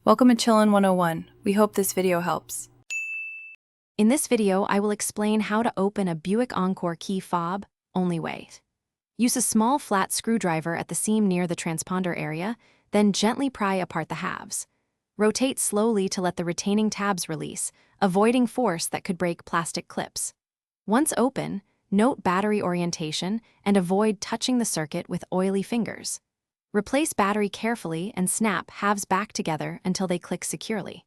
Welcome to Chillin' 101. We hope this video helps. In this video, I will explain how to open a Buick Encore key fob, only way. Use a small flat screwdriver at the seam near the transponder area, then gently pry apart the halves. Rotate slowly to let the retaining tabs release, avoiding force that could break plastic clips. Once open, note battery orientation and avoid touching the circuit with oily fingers. Replace battery carefully and snap halves back together until they click securely.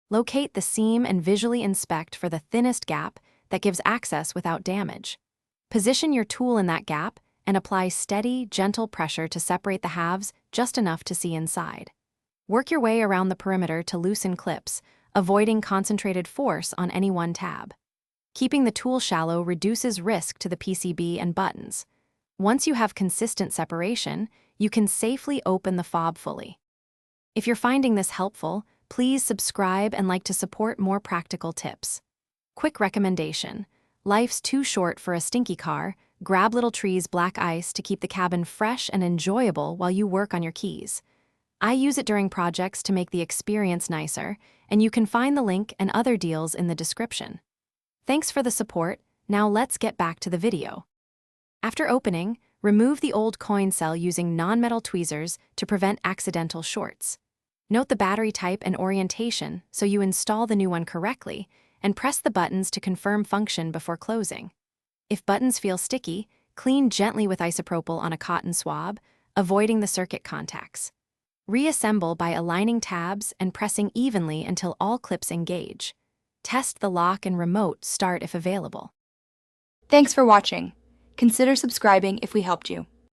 Locate the seam and visually inspect for the thinnest gap that gives access without damage. Position your tool in that gap and apply steady, gentle pressure to separate the halves just enough to see inside. Work your way around the perimeter to loosen clips, avoiding concentrated force on any one tab. Keeping the tool shallow reduces risk to the PCB and buttons. Once you have consistent separation, you can safely open the fob fully. If you're finding this helpful, please subscribe and like to support more practical tips. Quick recommendation: life's too short for a stinky car. Grab Little Tree's black ice to keep the cabin fresh and enjoyable while you work on your keys. I use it during projects to make the experience nicer, and you can find the link and other deals in the description. Thanks for the support. Now let's get back to the video. After opening, remove the old coin cell using non-metal tweezers to prevent accidental shorts. Note the battery type and orientation so you install the new one correctly, and press the buttons to confirm function before closing. If buttons feel sticky, clean gently with isopropyl on a cotton swab, avoiding the circuit contacts. Reassemble by aligning tabs and pressing evenly until all clips engage. Test the lock and remote start if available. Thanks for watching. Consider subscribing if we helped you.